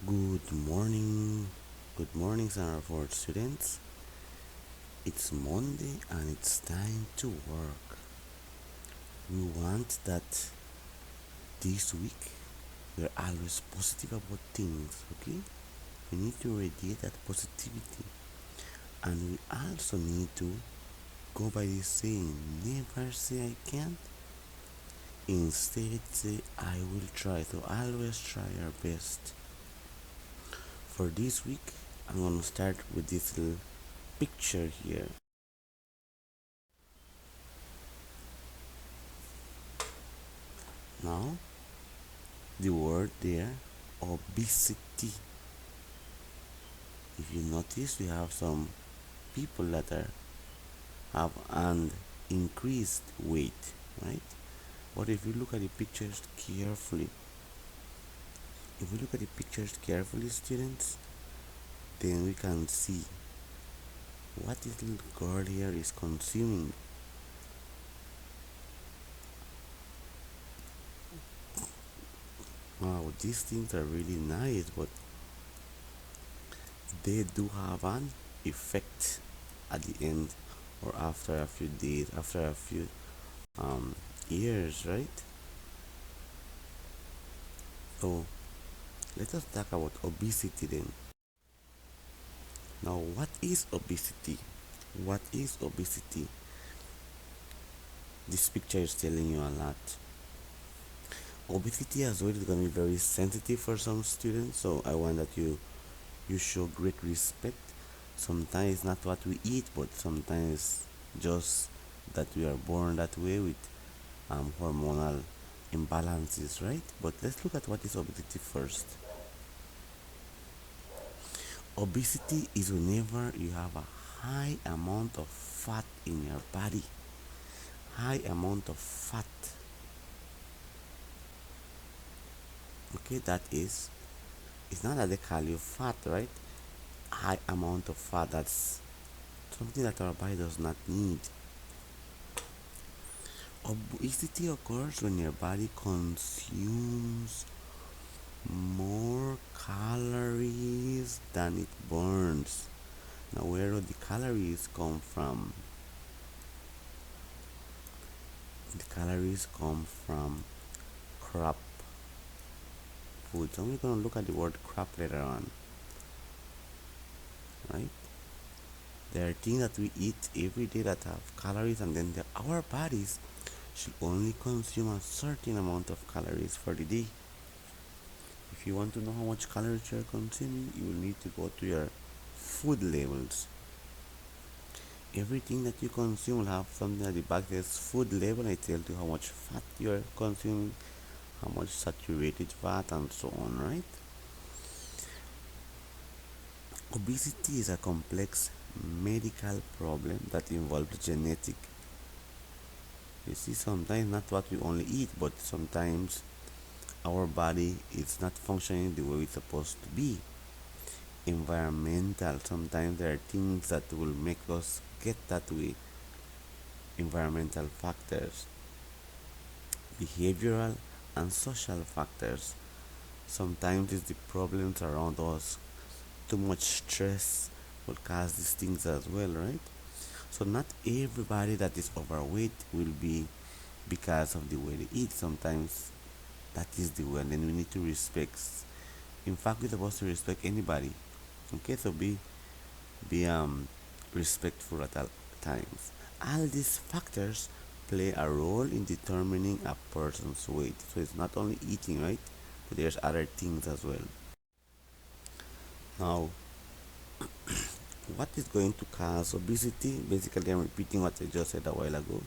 Good morning. Good morning, Sanford students. It's Monday and it's time to work. We want that this week we're always positive about things, okay? We need to radiate that positivity, and we also need to go by this saying never say I can't, instead say I will try. So always try your best. For this week, I'm gonna start with this little picture here. Now, the word there, obesity. If you notice, we have some people that have an increased weight, right? But if you look at the pictures carefully, students, then we can see what this little girl here is consuming. Wow, these things are really nice, but they do have an effect at the end or after a few days, after a few years, right? So let us talk about obesity then. Now, what is obesity? What is obesity? This picture is telling you a lot. Obesity as well is going to be very sensitive for some students, so I want that you show great respect. Sometimes it's not what we eat, but sometimes just that we are born that way with hormonal imbalances, right? But let's look at what is obesity first. Obesity is whenever you have a high amount of fat in your body. High amount of fat. Okay, that is, it's not that they call you fat, right? High amount of fat, that's something that our body does not need. Obesity occurs when your body consumes more calories than it burns. Now, where do the calories come from? The calories come from crop foods, and we're going to look at the word crop later on, right? There are things that we eat every day that have calories, and then our bodies should only consume a certain amount of calories for the day. If you want to know how much calories you are consuming, you will need to go to your food labels. Everything that you consume will have something at the back that says food label, and it tells you how much fat you are consuming, how much saturated fat, and so on, right? Obesity is a complex medical problem that involves genetic. You see, sometimes not what we only eat, but sometimes our body is not functioning the way it's supposed to be. Environmental, sometimes there are things that will make us get that way. Environmental factors, behavioral and social factors. Sometimes it's the problems around us. Too much stress will cause these things as well, right? So not everybody that is overweight will be because of the way they eat. Sometimes that is the way, and then we need to respect. In fact, we're supposed to respect anybody. Okay, so be respectful at all times. All these factors play a role in determining a person's weight. So it's not only eating, right? But there's other things as well. Now, what is going to cause obesity? Basically, I'm repeating what I just said a while ago.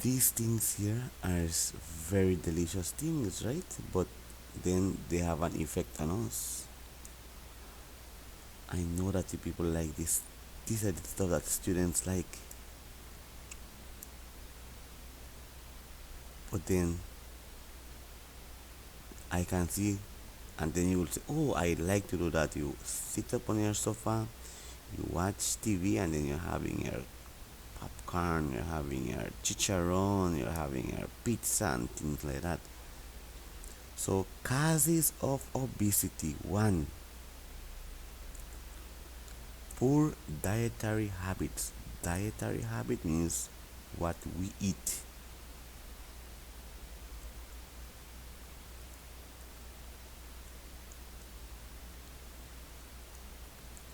These things here are very delicious things, right? But then they have an effect on us. I know that the people like this. These are the stuff that students like. But then I can see, and then you will say, "Oh, I like to do that." You sit up on your sofa, you watch TV, and then you're having your popcorn, you're having your chicharron, you're having your pizza, and things like that. So causes of obesity: one, poor dietary habits. Dietary habit means what we eat.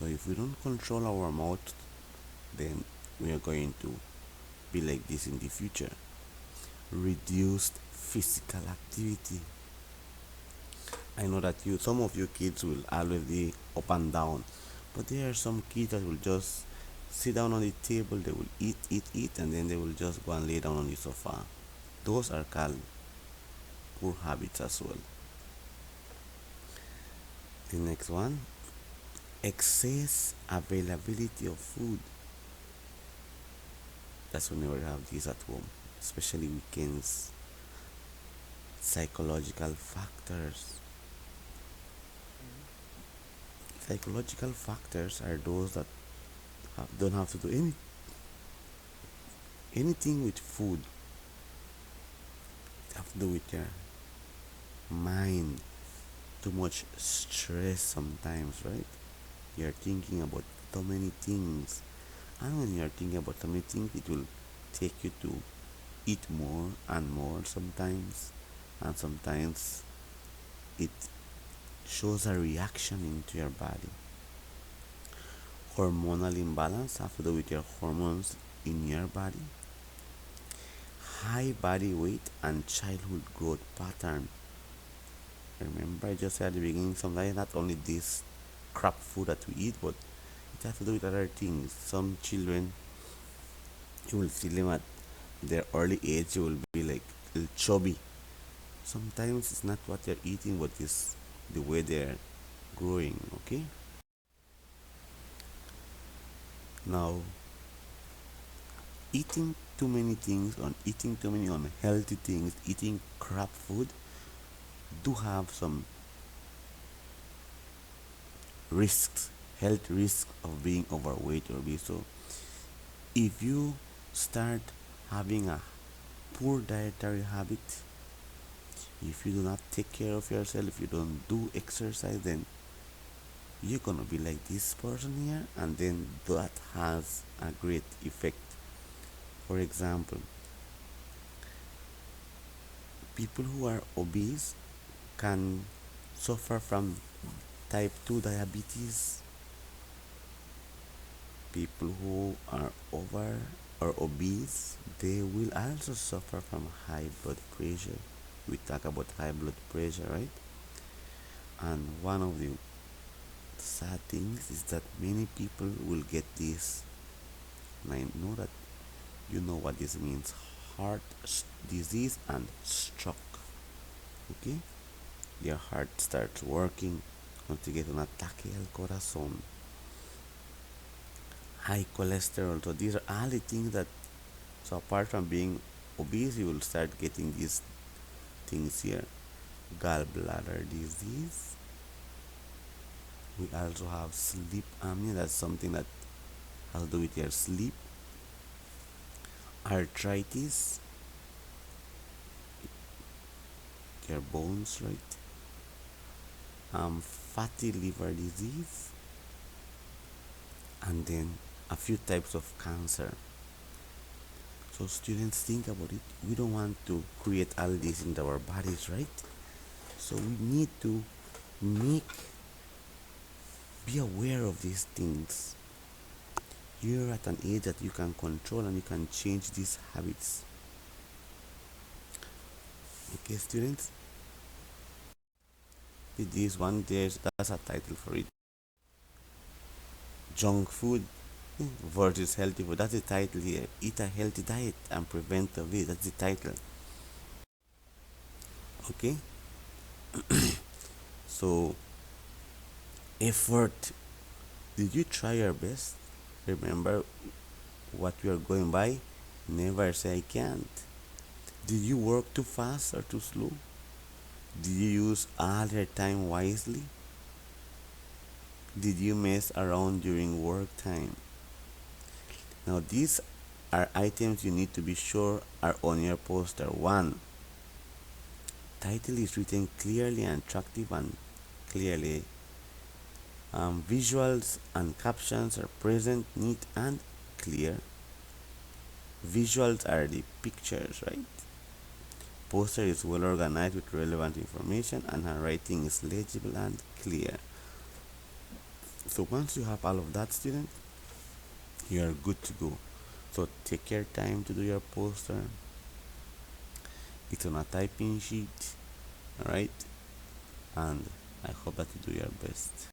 So if we don't control our mouth, then we are going to be like this in the future. Reduced physical activity. I know that some of you kids will always be up and down, but there are some kids that will just sit down on the table, they will eat, and then they will just go and lay down on the sofa. Those are called poor habits as well. The next one, excess availability of food. That's whenever you have this at home, especially weekends. Psychological factors. Psychological factors are those that don't have to do anything with food. They have to do with your mind. Too much stress sometimes, right? You're thinking about so many things, and when you're thinking about so many things, it will take you to eat more and more sometimes, and sometimes it shows a reaction into your body. Hormonal imbalance have to do with your hormones in your body. High body weight and childhood growth pattern. Remember, I just said at the beginning, sometimes not only this crap food that we eat, but it has to do with other things. Some children, you will see them at their early age, you will be like little chubby. Sometimes it's not what they're eating, but it's the way they're growing. Okay. Now, eating too many unhealthy things, eating crap food, do have some risks, health risks of being overweight or obese. So if you start having a poor dietary habit, if you do not take care of yourself, if you don't do exercise, then you're gonna be like this person here, and then that has a great effect. For example, people who are obese can suffer from type 2 diabetes. People who are over or obese, they will also suffer from high blood pressure. We talk about high blood pressure, right? And one of the sad things is that many people will get this, and I know that you know what this means: heart disease and stroke. Okay, your heart starts working once you get un ataque al corazón. High cholesterol. So these are all the things that, so apart from being obese, you will start getting these things here. Gallbladder disease. We also have sleep apnea. That's something that has to do with your sleep. Arthritis, your bones, right? Fatty liver disease, and then a few types of cancer. So students, think about it. We don't want to create all this in our bodies, right? So we need to make be aware of these things. You're at an age that you can control and you can change these habits. Okay, students. This one, that's a title for it. Junk food versus healthy food. That's the title here. Eat a healthy diet and prevent obesity. That's the title. Okay. So, effort. Did you try your best? Remember what we are going by? Never say I can't. Did you work too fast or too slow? Did you use all your time wisely? Did you mess around during work time? Now, these are items you need to be sure are on your poster. One, title is written clearly and attractive and clearly. Visuals and captions are present, neat and clear. Visuals are the pictures, right? Poster is well organized with relevant information and handwriting is legible and clear. So once you have all of that, student, you are good to go. So take your time to do your poster. It's on a typing sheet, alright? And I hope that you do your best.